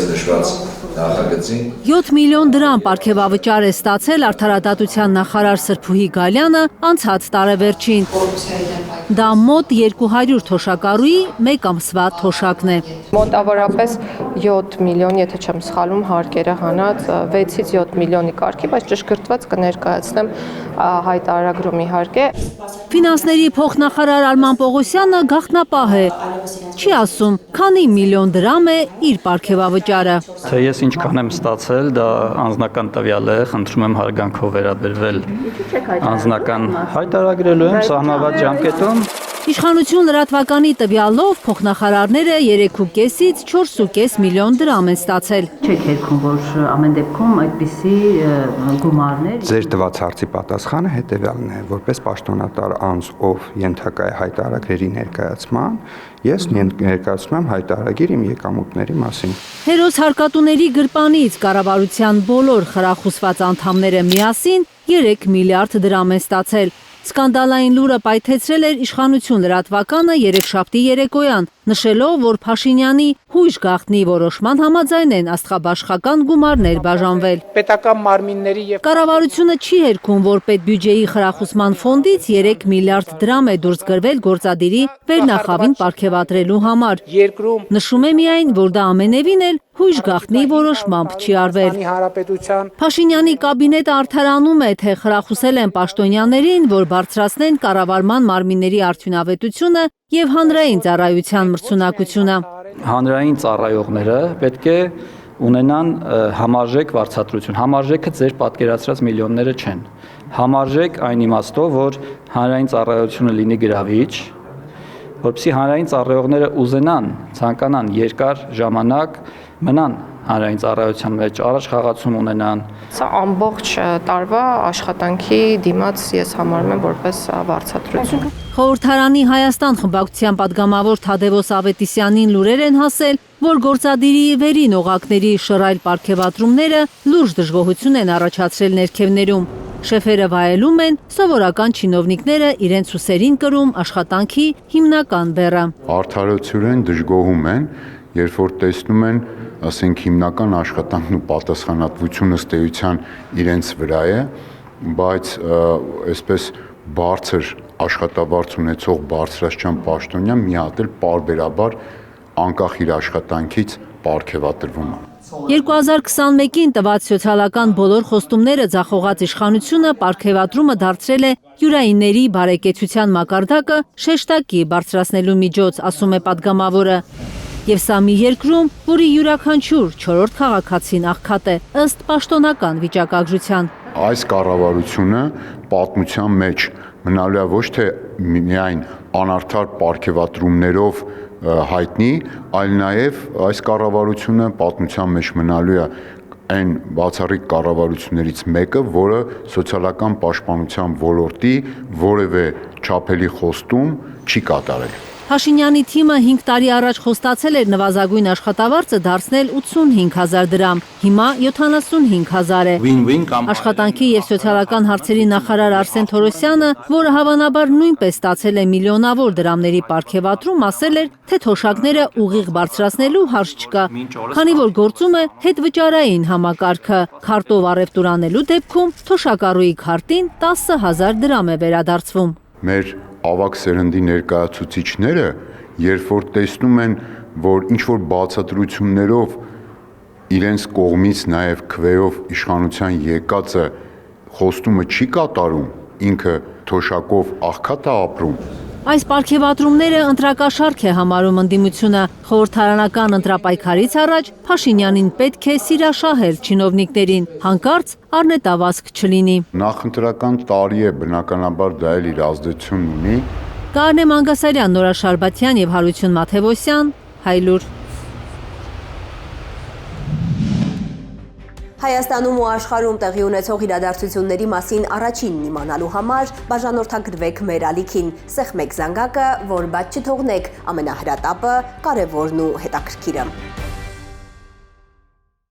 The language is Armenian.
այդպես նշված նախագծին 7 միլիոն դրամ պարգևավճար է ստացել Արդարադատության նախարար Սրփուհի Գալյանը անցած տարեվերջին։ Դա մոտ 200 թոշակառուի մեկ ամսվա թոշակն է։ Մոտավորապես 7 միլիոն, եթե չեմ սխալվում, հարկերը հանած 6-ից 7 միլիոնի կարգի, բայց ճշգրտված կներկայացնեմ հայտարարագրում իհարկե։ Ֆինանսների փոխնախարար Արման Պողոսյանը գաղտնապահ է։ Չի ասում, քանի միլիոն դրամ է իր պարգևավճարը։ Թե ես ինչքան եմ ստացել, դա անձնական տվյալ է, խնդրում եմ հարգանքով վերաբերվել անձնական հայտարարագրելու եմ սահմանված ժամկետում։ Իշխանություն լրատվականի տվյալով փոխնախարարները 3,5-ից 4,5 միլիոն դրամ են ստացել։ Չեք երգում, որ ամեն դեպքում այդպիսի գումարներ։ Ձեր տված հարցի պատասխանը հետևյալն է, որպես պաշտոնատար անձ, ով ենթակա է հայտարարագրերի ներկայացման, ես ներկայացնում եմ հայտարարագիր իմ եկամուտների մասին։ Հերոս հարկատուների գրպանից կառավարության բոլոր խրախուսված անդամները միասին 3 միլիարդ դրամ են ստացել։ Սկանդալային լուրը պայթեցրել էր իշխանություն լրատվականը երեքշաբթի երեկոյան, նշելով, որ Փաշինյանի հույժ գաղտնի որոշման համաձայն են աստղաբաշխական գումարներ բաժանվել։ Պետական մարմինների եւ Կառավարությունը չի հերքում, որ պետբյուջեի խրախուսման ֆոնդից 3 միլիարդ դրամ է դուրս գրվել գործադիրի վերնախավին պարգևատրելու համար։ երկրում Նշում է միայն, որ դա ամենևին էլ հույժ գաղտնի որոշմամբ չի արվել։ Հանրապետության Փաշինյանի կաբինետը արդարանում է, թե խրախուսել են պաշտոնյաներին, որ բարձրացնեն կառավարման մարմինների արդյունավետությունը եւ հանրային ծառայության մրցունակությունը։ Հանրային ծառայողները պետք է ունենան համարժեք վարձատրություն։ Համարժեքը ձեր պատկերացրած միլիոնները չեն։ Համարժեք այն իմաստով, որ հանրային ծառայությունը լինի գրավիչ, որպեսզի հանրային ծառայողները ուզենան, ցանկանան երկար ժամանակ մնան հանրային ծառայության մեջ, առաջ խաղացում ունենան։ Սա ամբողջ տարվա աշխատանքի դիմաց ես համարում եմ որպես վարձատրություն։ Խորհրդարանի Հայաստան խմբակցության падգամավոր Թադևոս Ավետիսյանին լուրեր են հասել, որ գործադիրի վերին օղակների շռայլ պարգևատրումները լուրջ դժգոհություն են առաջացրել ներքևներում։ Շեֆերը վայելում են, սովորական չինովնիկները իրենց ուսերին կրում աշխատանքի հիմնական բեռը։ Արդարացիորեն դժգոհում են, երբ որ տեսնում են, ասենք հիմնական աշխատանքն ու պատասխանատվությունը ըստ էության իրենց վրա է, բայց այսպես բարձր աշխատավարձ ունեցող բարձրաստիճան պաշտոնյա մի հատ էլ պարբերաբար անկախ իր աշխատանքից պարգևատրվում է։ 2021-ին տված սոցիալական բոլոր խոստումները ձախողած իշխանությունը պարգևատրումը դարձրել է յուրայինների բարեկեցության մակարդակը շեշտակի բարձրացնելու միջոց, ասում է падգամավորը։ Եվ սա մի երկրում, որի յուրաքանչյուր 4-րդ քաղաքացին աղքատ է, ըստ պաշտոնական վիճակագրության։ Այս կառավարությունը պատմության մեջ մնալու է ոչ թե միայն անարդար պարգևատրումներով հայտնի, այլ նաև այս կառավարությունը պատմության մեջ մնալու է այն բացառիկ կառավարություններից մեկը, որը սոցիալական պաշտպանության ոլորտի որևէ չափելի խոստում չի կատարել։ Փաշինյանի թիմը 5 տարի առաջ խոստացել էր նվազագույն աշխատավարձը դարձնել 85,000 դրամ, հիմա 75,000 է։ Աշխատանքի եւ սոցիալական հարցերի նախարար Արսեն Թորոսյանը, որը հավանաբար նույնպես ստացել է միլիոնավոր դրամների պարգևատրում, ասել էր, թե թոշակները ուղիղ բարձրացնելու հարց չկա, քանի որ գործում է հետվճարային համակարգը։ Քարտով առևտուր անելու դեպքում թոշակառուի քարտին 10,000 դրամ է վերադարձվում։ Մեր ավագ սերնդի ներկայացուցիչները, երբ որ տեսնում են, որ ինչ-որ բացատրություններով իրենց կողմից նաև քվեով իշխանության եկածը խոստումը չի կատարում, ինքը թոշակով աղքատ է ապրում։ Այս պարգևատրումները ընտրակաշառք է համարում ընդդիմությունը։ Խորհրդարանական ընտրապայքարից առաջ Փաշինյանին պետք է սիրաշահել չինովնիկներին, հանկարծ առնետավազք չլինի։ Նախընտրական տարի է, բնականաբար դա էլ իր ազդեցությունն ունի։ Կարնե Մանգասարյան, Նորա Շարբաթյան և Հարություն Մաթևոսյան, Հայլուր։ Հայաստանում ու աշխարհում տեղի ունեցող իրադարձությունների մասին առաջինն իմանալու համար բաժանորդագրվեք մեր ալիքին, սեղմեք զանգակը, որ բաց չթողնեք ամենահրատապը, կարևորն ու հետաքրքիրը։